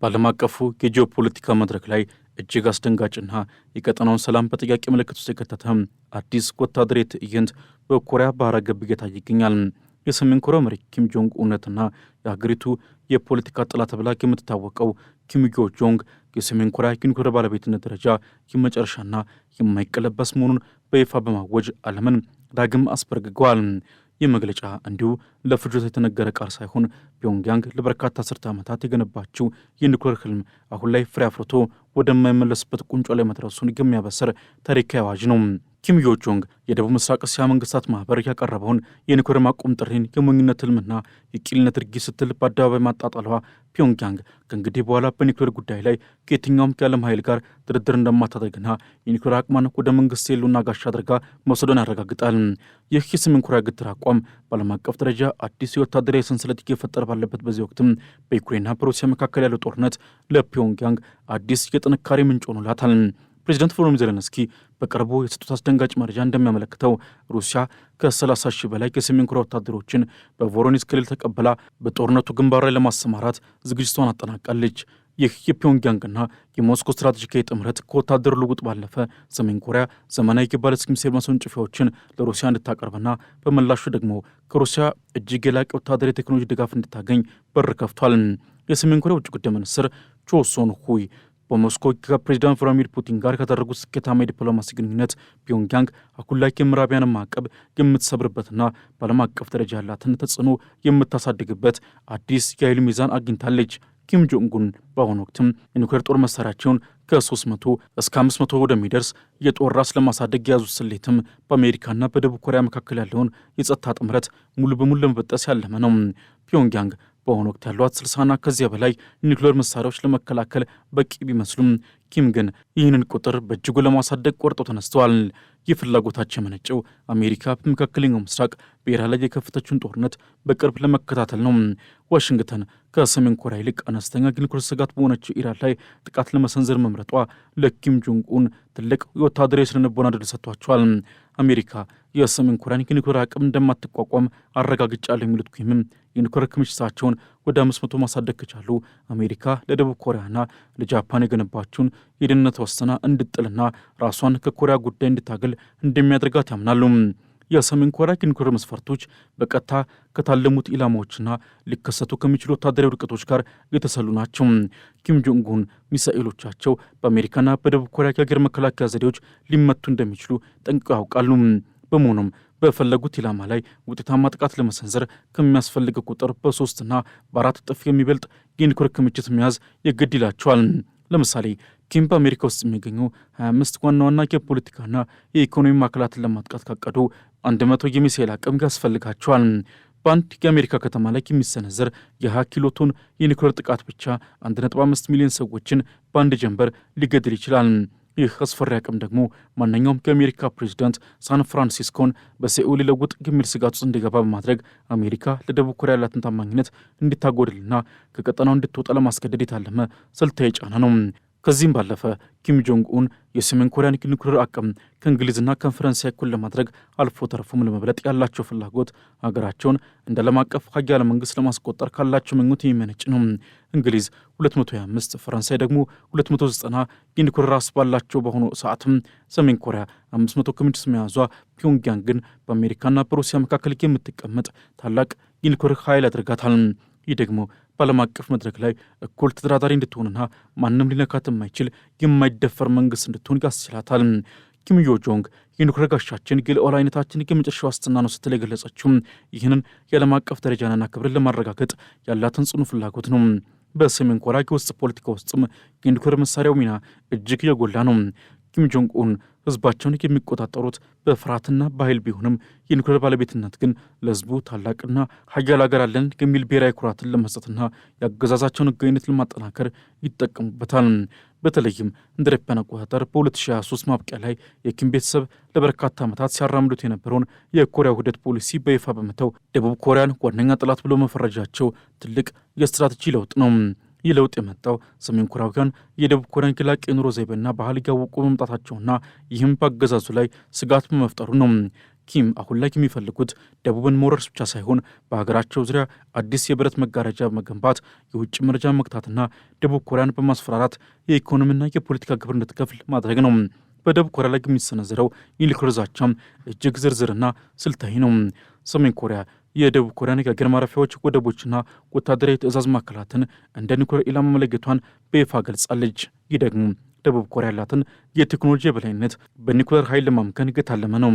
በዓለም አቀፉ የጂኦፖለቲካ መድረክ ላይ እጅግ አስደንጋጭና የቀጠናውን ሰላም በጥያቄ ምልክት ውስጥ የከተተ አዲስ ወታደራዊ ትዕይንት በኮሪያ ባህረ ገብ እየታየ ይገኛል። የሰሜን ኮሪያ መሪ ኪም ጆንግ ኡንና የሀገሪቱ የፖለቲካ ጥላ ተብላ የምትታወቀው ኪም ዮ ጆንግ የሰሜን ኮሪያ የኒውክሌር ባለቤትነት ደረጃ የመጨረሻና የማይቀለበስ መሆኑን በይፋ በማወጅ ዓለምን ዳግም አስበርግገዋል። ይህ መግለጫ እንዲሁ ለፍጆታ የተነገረ ቃል ሳይሆን ፒዮንግያንግ ለበርካታ አስርተ ዓመታት የገነባችው የኒውክሌር ህልም አሁን ላይ ፍሬ አፍርቶ ወደማይመለስበት ቁንጮ ላይ መድረሱን የሚያበስር ታሪካዊ አዋጅ ነው። ኪም ዮ ጆንግ የደቡብ ምስራቅ እስያ መንግስታት ማህበር ያቀረበውን የኒውክሌር ማቆም ጥሪን የሞኝነት ህልምና የቂልነት ድርጊት ስትል በአደባባይ ማጣጣሏ ፒዮንግያንግ ከእንግዲህ በኋላ በኒውክሌር ጉዳይ ላይ ከየትኛውም የዓለም ኃይል ጋር ድርድር እንደማታደርግና የኒውክሌር አቅሟን ወደ መንግስት የሉና ጋሻ አድርጋ መውሰዷን ያረጋግጣል። ይህ የሰሜን ኮሪያ ግትር አቋም በዓለም አቀፍ ደረጃ አዲስ የወታደራዊ ሰንሰለት እየፈጠረ ባለበት በዚህ ወቅትም በዩክሬንና በሩሲያ መካከል ያለው ጦርነት ለፒዮንግያንግ አዲስ የጥንካሬ ምንጭ ሆኖላታል። ፕሬዚዳንት ቮሎዲሚር ዜሌንስኪ በቅርቡ የሰጡት አስደንጋጭ መረጃ እንደሚያመለክተው ሩሲያ ከ30 ሺህ በላይ የሰሜን ኮሪያ ወታደሮችን በቮሮኒዝ ክልል ተቀብላ በጦርነቱ ግንባር ላይ ለማሰማራት ዝግጅቷን አጠናቃለች። ይህ የፒዮንግያንግና የሞስኮ ስትራቴጂካዊ ጥምረት ከወታደር ልውውጥ ባለፈ ሰሜን ኮሪያ ዘመናዊ የባለስቲክ ሚሳይል ማስወንጨፊያዎችን ለሩሲያ እንድታቀርብና በምላሹ ደግሞ ከሩሲያ እጅግ የላቀ ወታደራዊ ቴክኖሎጂ ድጋፍ እንድታገኝ በር ከፍቷል። የሰሜን ኮሪያ ውጭ ጉዳይ ሚኒስትር ቾ ሶን ሁይ በሞስኮ ከፕሬዚዳንት ቭላዲሚር ፑቲን ጋር ካደረጉት ስኬታማ የዲፕሎማሲ ግንኙነት ፒዮንግያንግ አሁን ላይ የምዕራቢያንን ማዕቀብ የምትሰብርበትና በዓለም አቀፍ ደረጃ ያላትን ተጽዕኖ የምታሳድግበት አዲስ የኃይል ሚዛን አግኝታለች። ኪም ጆንግ ኡን በአሁኑ ወቅትም የኒውክሌር ጦር መሳሪያቸውን ከ300 እስከ 500 ወደሚደርስ የጦር ራስ ለማሳደግ የያዙት ስሌትም በአሜሪካና በደቡብ ኮሪያ መካከል ያለውን የጸጥታ ጥምረት ሙሉ በሙሉ ለመበጠስ ያለመ ነው። ፒዮንግያንግ በአሁኑ ወቅት ያሏት 60ና ከዚያ በላይ የኒውክሌር መሳሪያዎች ለመከላከል በቂ ቢመስሉም ኪም ግን ይህንን ቁጥር በእጅጉ ለማሳደግ ቆርጠው ተነስተዋል። ይህ ፍላጎታቸው የመነጨው አሜሪካ በመካከለኛው ምስራቅ በኢራን ላይ የከፈተችውን ጦርነት በቅርብ ለመከታተል ነው። ዋሽንግተን ከሰሜን ኮሪያ ይልቅ አነስተኛ የኒውክሌር ስጋት በሆነችው ኢራን ላይ ጥቃት ለመሰንዘር መምረጧ ለኪም ጆንግ ኡን ትልቅ የወታደራዊ ስነልቦና ድል ሰጥቷቸዋል። አሜሪካ የሰሜን ኮሪያን የኒውክሌር አቅም እንደማትቋቋም አረጋግጫለሁ የሚሉት ኪምም የኒውክሌር ክምችታቸውን ወደ 500 ማሳደግ ከቻሉ አሜሪካ ለደቡብ ኮሪያና ለጃፓን የገነባቸውን የደህንነት ዋስትና እንድጥልና ራሷን ከኮሪያ ጉዳይ እንድታገል እንደሚያደርጋት ያምናሉ። የሰሜን ኮሪያ የኒውክሌር መስፈርቶች በቀጥታ ከታለሙት ኢላማዎችና ሊከሰቱ ከሚችሉ ወታደራዊ ውድቀቶች ጋር የተሰሉ ናቸው። ኪም ጆንግ ኡን ሚሳኤሎቻቸው በአሜሪካና በደቡብ ኮሪያ የአየር መከላከያ ዘዴዎች ሊመቱ እንደሚችሉ ጠንቅቀው ያውቃሉ። በመሆኑም በፈለጉት ኢላማ ላይ ውጤታማ ጥቃት ለመሰንዘር ከሚያስፈልገው ቁጥር በ3 እና በ4 እጥፍ የሚበልጥ የኒውክሌር ክምችት መያዝ የግድ ይላቸዋል። ለምሳሌ ኪም በአሜሪካ ውስጥ የሚገኙ 25 ዋና ዋና የፖለቲካና የኢኮኖሚ ማዕከላትን ለማጥቃት ካቀዱ 100 የሚሳኤል አቅም ያስፈልጋቸዋል። በአንድ የአሜሪካ ከተማ ላይ የሚሰነዘር የ20 ኪሎ ቶን የኒውክሌር ጥቃት ብቻ 1.5 ሚሊዮን ሰዎችን በአንድ ጀንበር ሊገድል ይችላል። ይህ አስፈሪ አቅም ደግሞ ማንኛውም የአሜሪካ ፕሬዚዳንት ሳን ፍራንሲስኮን በሴኡል ሊለውጥ የሚል ስጋት ውስጥ እንዲገባ በማድረግ አሜሪካ ለደቡብ ኮሪያ ያላትን ታማኝነት እንድታጎድልና ከቀጠናው እንድትወጣ ለማስገደድ የታለመ ስልታዊ ጫና ነው። ከዚህም ባለፈ ኪም ጆንግ ኡን የሰሜን ኮሪያን ኒውክሌር አቅም ከእንግሊዝና ከፈረንሳይ እኩል ለማድረግ አልፎ ተርፎም ለመብለጥ ያላቸው ፍላጎት ሀገራቸውን እንደ ዓለም አቀፍ ኃያል መንግስት ለማስቆጠር ካላቸው ምኞት የሚመነጭ ነው። እንግሊዝ 225፣ ፈረንሳይ ደግሞ 290 የኒውክሌር ራስ ባላቸው በሆኑ ሰዓትም ሰሜን ኮሪያ 500 ክምችት መያዟ ፒዮንግያንግን በአሜሪካና በሩሲያ መካከል የምትቀመጥ ታላቅ የኒውክሌር ኃይል ያደርጋታል። ይህ ደግሞ በዓለም አቀፍ መድረክ ላይ እኩል ተደራዳሪ እንድትሆንና ማንም ሊነካት የማይችል የማይደፈር መንግስት እንድትሆን ያስችላታል። ኪም ዮ ጆንግ የኒውክሌር ጋሻችን የሉዓላዊነታችን የመጨረሻ ዋስትና ነው ስትል የገለጸችው ይህንን የዓለም አቀፍ ደረጃንና ክብርን ለማረጋገጥ ያላትን ጽኑ ፍላጎት ነው። በሰሜን ኮሪያ የውስጥ ፖለቲካ ውስጥም የኒውክሌር መሳሪያው ሚና እጅግ የጎላ ነው። ኪም ጆንግ ኡን ህዝባቸውን የሚቆጣጠሩት በፍርሃትና በኃይል ቢሆንም የኒውክሌር ባለቤትነት ግን ለህዝቡ ታላቅና ሀያል ሀገር አለን የሚል ብሔራዊ ኩራትን ለመስጠትና የአገዛዛቸውን ህጋዊነት ለማጠናከር ይጠቀሙበታል። በተለይም እንደ አውሮፓውያን አቆጣጠር በ2023 ማብቂያ ላይ የኪም ቤተሰብ ለበርካታ ዓመታት ሲያራምዱት የነበረውን የኮሪያ ውህደት ፖሊሲ በይፋ በመተው ደቡብ ኮሪያን ዋነኛ ጠላት ብሎ መፈረጃቸው ትልቅ የስትራቴጂ ለውጥ ነው። ይህ ለውጥ የመጣው ሰሜን ኮሪያውያን የደቡብ ኮሪያን የላቀ የኑሮ ዘይቤና ባህል እያወቁ መምጣታቸውና ይህም በአገዛዙ ላይ ስጋት በመፍጠሩ ነው። ኪም አሁን ላይ የሚፈልጉት ደቡብን መውረር ብቻ ሳይሆን በሀገራቸው ዙሪያ አዲስ የብረት መጋረጃ መገንባት፣ የውጭ መረጃ መግታትና ደቡብ ኮሪያን በማስፈራራት የኢኮኖሚና የፖለቲካ ግብር እንድትከፍል ማድረግ ነው። በደቡብ ኮሪያ ላይ የሚሰነዘረው የኒውክሌር ዛቻም እጅግ ዝርዝርና ስልታዊ ነው። ሰሜን ኮሪያ የደቡብ ኮሪያን የአየር ማረፊያዎች፣ ወደቦችና ወታደራዊ ትዕዛዝ ማዕከላትን እንደ ኒውክሌር ኢላማ መለየቷን በይፋ ገልጻለች። ይህ ደግሞ ደቡብ ኮሪያ ያላትን የቴክኖሎጂ የበላይነት በኒውክሌር ኃይል ለማምከን የታለመ ነው።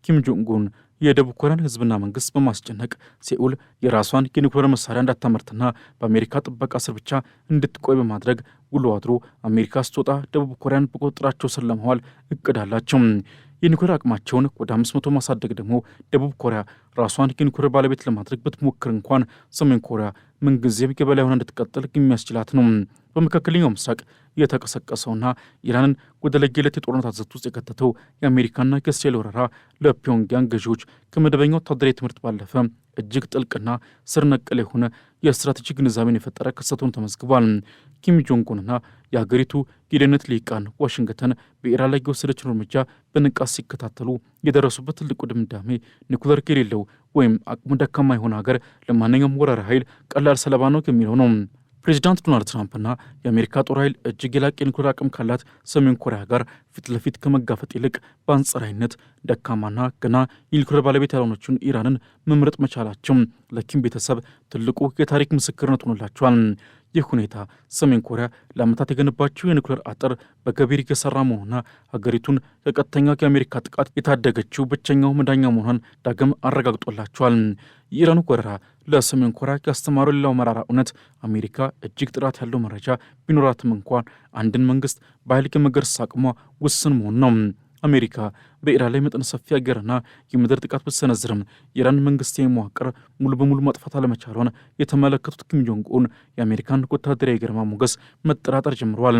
ኪም ጆንግ ኡን የደቡብ ኮሪያን ሕዝብና መንግስት በማስጨነቅ ሴኡል የራሷን የኒውክሌር መሳሪያ እንዳታመርትና በአሜሪካ ጥበቃ ስር ብቻ እንድትቆይ በማድረግ ውሎ አድሮ አሜሪካ ስትወጣ ደቡብ ኮሪያን በቁጥጥራቸው ስር ለማዋል እቅድ አላቸው። የኒውክሌር አቅማቸውን ወደ 500 ማሳደግ ደግሞ ደቡብ ኮሪያ ራሷን የኒውክሌር ባለቤት ለማድረግ ብትሞክር እንኳን ሰሜን ኮሪያ ምንጊዜም የበላይ ሆና እንድትቀጥል የሚያስችላት ነው። በመካከለኛው ምስራቅ የተቀሰቀሰውና ኢራንን ወደ ለየለት የጦርነት አዘቅት ውስጥ የከተተው የአሜሪካና የእስራኤል ወረራ ለፒዮንግያንግ ገዢዎች ከመደበኛ ወታደራዊ ትምህርት ባለፈ እጅግ ጥልቅና ስር ነቀል የሆነ የስትራቴጂ ግንዛቤን የፈጠረ ክስተቱን ተመዝግቧል። ኪም ጆንግ ኡንና የሀገሪቱ የደህንነት ልሂቃን ዋሽንግተን በኢራን ላይ የወሰደችውን እርምጃ በንቃት ሲከታተሉ የደረሱበት ትልቁ ድምዳሜ ኒውክሌር የሌለው ወይም አቅሙ ደካማ የሆነ ሀገር ለማንኛውም ወራሪ ኃይል ቀላል ሰለባ ነው የሚለው ነው። ፕሬዚዳንት ዶናልድ ትራምፕና የአሜሪካ ጦር ኃይል እጅግ የላቀ የኒውክሌር አቅም ካላት ሰሜን ኮሪያ ጋር ፊት ለፊት ከመጋፈጥ ይልቅ በአንጻራዊነት ደካማና ገና የኒውክሌር ባለቤት ያልሆነችውን ኢራንን መምረጥ መቻላቸው ለኪም ቤተሰብ ትልቁ የታሪክ ምስክርነት ሆኖላቸዋል። ይህ ሁኔታ ሰሜን ኮሪያ ለዓመታት የገነባቸው የኒውክሌር አጥር በገቢር እየሰራ መሆኑና ሀገሪቱን ከቀጥተኛ የአሜሪካ ጥቃት የታደገችው ብቸኛው መዳኛ መሆኗን ዳግም አረጋግጦላቸዋል። የኢራኑ ወረራ ለሰሜን ኮሪያ ያስተማረው ሌላው መራራ እውነት አሜሪካ እጅግ ጥራት ያለው መረጃ ቢኖራትም እንኳን አንድን መንግስት በኃይል የመገርሰስ አቅሟ ውስን መሆኑ ነው። አሜሪካ በኢራን ላይ መጠነ ሰፊ አየርና የምድር ጥቃት ብትሰነዝርም የኢራን መንግስታዊ መዋቅር ሙሉ በሙሉ ማጥፋት አለመቻሏን የተመለከቱት ኪም ጆንግ ኡን የአሜሪካን ወታደራዊ ግርማ ሞገስ መጠራጠር ጀምረዋል።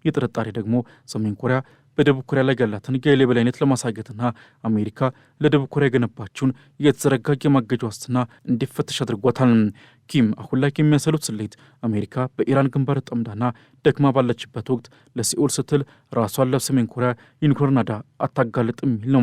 ይህ ጥርጣሬ ደግሞ ሰሜን ኮሪያ በደቡብ ኮሪያ ላይ ያላትን የኃይል የበላይነት ለማሳየትና አሜሪካ ለደቡብ ኮሪያ የገነባቸውን የተዘረጋ የማገጃ ዋስትና እንዲፈተሽ አድርጓታል። ኪም አሁን ላይ የሚያሰሉት ስሌት አሜሪካ በኢራን ግንባር ጠምዳና ደክማ ባለችበት ወቅት ለሲኦል ስትል ራሷን ለሰሜን ኮሪያ የኒውክሌር ናዳ አታጋልጥም የሚል ነው።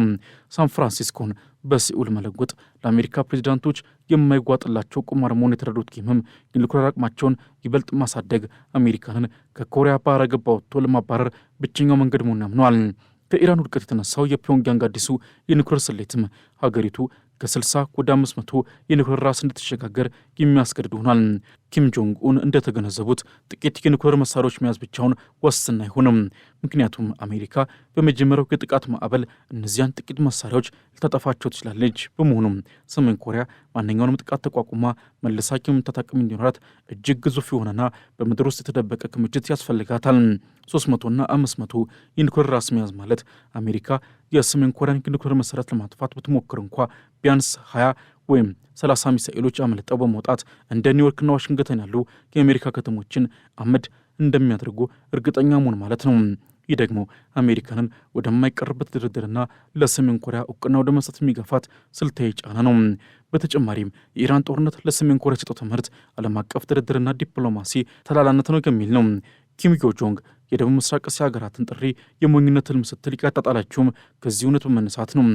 ሳን ፍራንሲስኮን በሲኦል መለወጥ ለአሜሪካ ፕሬዚዳንቶች የማይጓጥላቸው ቁማር መሆኑን የተረዱት ኪምም የኒውክሌር አቅማቸውን ይበልጥ ማሳደግ አሜሪካንን ከኮሪያ ባህረ ገብ ወጥቶ ለማባረር ብቸኛው መንገድ መሆኑን አምነዋል። ከኢራን ውድቀት የተነሳው የፒዮንግያንግ አዲሱ የኒውክሌር ስሌትም ሀገሪቱ ከ60 ወደ 500 የኒውክሌር ራስ እንድትሸጋገር የሚያስገድድ ሆኗል። ኪም ጆንግ ኡን እንደተገነዘቡት ጥቂት የኒውክሌር መሳሪያዎች መያዝ ብቻውን ዋስትና አይሆንም። ምክንያቱም አሜሪካ በመጀመሪያው የጥቃት ማዕበል እነዚያን ጥቂት መሳሪያዎች ልታጠፋቸው ትችላለች። በመሆኑም ሰሜን ኮሪያ ማንኛውንም ጥቃት ተቋቁማ መልሳ የመምታት አቅም እንዲኖራት እጅግ ግዙፍ የሆነና በምድር ውስጥ የተደበቀ ክምችት ያስፈልጋታል። 300ና 500 የኒውክሌር ራስ መያዝ ማለት አሜሪካ የሰሜን ኮሪያን የኒውክሌር መሰረት ለማጥፋት ብትሞክር እንኳ ቢያንስ 20 ወይም 30 ሚሳኤሎች አመልጠው በመውጣት እንደ ኒውዮርክና ዋሽንግተን ያሉ የአሜሪካ ከተሞችን አመድ እንደሚያደርጉ እርግጠኛ መሆን ማለት ነው። ይህ ደግሞ አሜሪካንን ወደማይቀርበት ድርድርና ለሰሜን ኮሪያ እውቅና ወደ መስጠት የሚገፋት ስልታዊ ጫና ነው። በተጨማሪም የኢራን ጦርነት ለሰሜን ኮሪያ የሰጠው ትምህርት ዓለም አቀፍ ድርድርና ዲፕሎማሲ ተላላነት ነው የሚል ነው። ኪም ዮ ጆንግ የደቡብ ምስራቅ እስያ ሀገራትን ጥሪ የሞኝነት ህልም ስትል ያጣጣላቸውም ከዚህ እውነት በመነሳት ነው።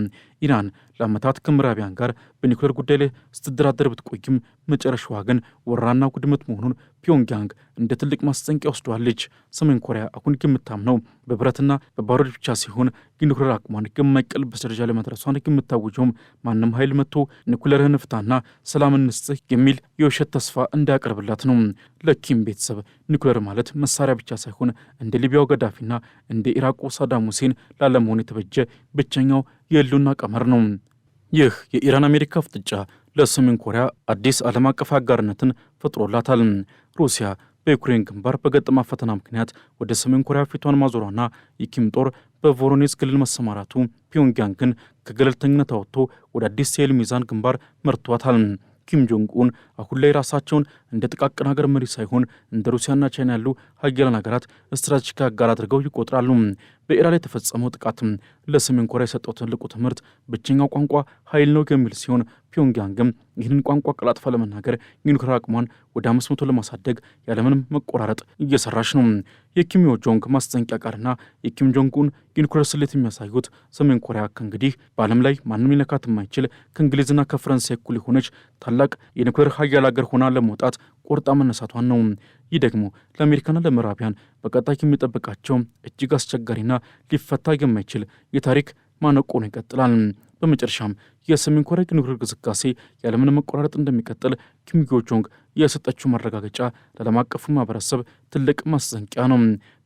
ኢራን ለዓመታት ከምዕራቢያን ጋር በኒውክሌር ጉዳይ ላይ ስትደራደር ብትቆይም መጨረሻዋ ግን ወራና ውድመት መሆኑን ፒዮንግያንግ እንደ ትልቅ ማስጠንቀቂያ ወስደዋለች። ሰሜን ኮሪያ አሁን የምታምነው በብረትና በባሩድ ብቻ ሲሆን የኒውክሌር አቅሟን የማይቀለበስ ደረጃ ላይ መድረሷን የምታወጀውም ማንም ኃይል መጥቶ ኒውክሌርህን ፍታና ሰላም እንስጥህ የሚል የውሸት ተስፋ እንዳያቀርብላት ነው። ለኪም ቤተሰብ ኒውክሌር ማለት መሳሪያ ብቻ ሳይሆን እንደ ሊቢያው ገዳፊና እንደ ኢራቁ ሳዳም ሁሴን ላለመሆን የተበጀ ብቸኛው የህልውና ቀመር ነው። ይህ የኢራን አሜሪካ ፍጥጫ ለሰሜን ኮሪያ አዲስ ዓለም አቀፍ አጋርነትን ፈጥሮላታል። ሩሲያ በዩክሬን ግንባር በገጠማ ፈተና ምክንያት ወደ ሰሜን ኮሪያ ፊቷን ማዞሯና የኪም ጦር በቮሮኔዝ ክልል መሰማራቱ ፒዮንግያንግን ከገለልተኝነት አወጥቶ ወደ አዲስ የኃይል ሚዛን ግንባር መርቷታል። ኪም ጆንግ ኡን አሁን ላይ ራሳቸውን እንደ ጥቃቅን ሀገር መሪ ሳይሆን እንደ ሩሲያና ቻይና ያሉ ሀያላን ሀገራት ስትራቴጂክ አጋር አድርገው ይቆጥራሉ። በኢራን ላይ የተፈጸመው ጥቃትም ለሰሜን ኮሪያ የሰጠው ትልቁ ትምህርት ብቸኛው ቋንቋ ኃይል ነው የሚል ሲሆን ፒዮንግያንግም ይህንን ቋንቋ ቀላጥፋ ለመናገር የኒውክሌር አቅሟን ወደ 500 ለማሳደግ ያለምንም መቆራረጥ እየሰራች ነው። የኪም ዮ ጆንግ ማስጠንቀቂያ ቃልና የኪም ጆንግ ኡን የኒውክሌር ስሌት የሚያሳዩት ሰሜን ኮሪያ ከእንግዲህ በዓለም ላይ ማንም ሊነካት የማይችል ከእንግሊዝና ከፈረንሳይ እኩል የሆነች ታላቅ የኒውክሌር ሀያል ሀገር ሆና ለመውጣት ቆርጣ መነሳቷን ነው። ይህ ደግሞ ለአሜሪካና ለምዕራቢያን በቀጣይ የሚጠብቃቸው እጅግ አስቸጋሪና ሊፈታ የማይችል የታሪክ ማነቆ ነው ይቀጥላል። በመጨረሻም የሰሜን ኮሪያ የኒውክሌር ግስጋሴ ያለምንም መቆራረጥ እንደሚቀጥል ኪም ዮ ጆንግ የሰጠችው ማረጋገጫ ለዓለም አቀፉ ማህበረሰብ ትልቅ ማስጠንቀቂያ ነው።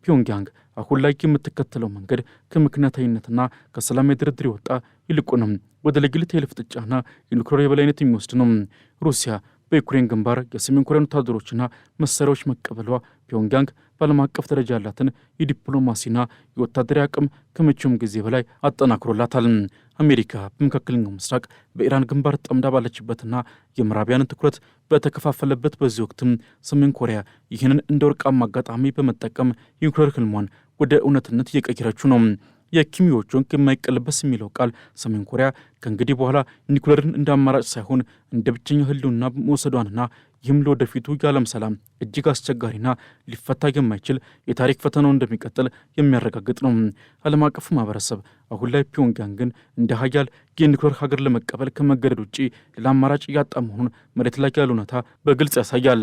ፒዮንግያንግ አሁን ላይ የምትከተለው መንገድ ከምክንያታዊነትና ከሰላማዊ ድርድር የወጣ ይልቁንም ወደ ለግልት የኃይል ፍጥጫና የኒውክሌር የበላይነት የሚወስድ ነው። ሩሲያ በዩክሬን ግንባር የሰሜን ኮሪያን ወታደሮችና መሳሪያዎች መቀበሏ ፒዮንግያንግ በዓለም አቀፍ ደረጃ ያላትን የዲፕሎማሲና የወታደራዊ አቅም ከመቼውም ጊዜ በላይ አጠናክሮላታል። አሜሪካ በመካከለኛው ምስራቅ በኢራን ግንባር ጠምዳ ባለችበትና የምዕራቢያንን ትኩረት በተከፋፈለበት በዚህ ወቅትም ሰሜን ኮሪያ ይህንን እንደ ወርቃማ አጋጣሚ በመጠቀም የኒውክሌር ህልሟን ወደ እውነትነት እየቀየረችው ነው። የኪም ዮ ጆንግ የማይቀለበስ የሚለው ቃል ሰሜን ኮሪያ ከእንግዲህ በኋላ ኒውክሌርን እንደ አማራጭ ሳይሆን እንደ ብቸኛ ህልውና መውሰዷንና ይህም ለወደፊቱ የዓለም ሰላም እጅግ አስቸጋሪና ሊፈታ የማይችል የታሪክ ፈተናው እንደሚቀጥል የሚያረጋግጥ ነው። ዓለም አቀፉ ማህበረሰብ አሁን ላይ ፒዮንግያንግን እንደ ሀያል የኒውክሌር ሀገር ለመቀበል ከመገደድ ውጭ ሌላ አማራጭ ያጣ መሆኑን መሬት ላይ ያለ እውነታ በግልጽ ያሳያል።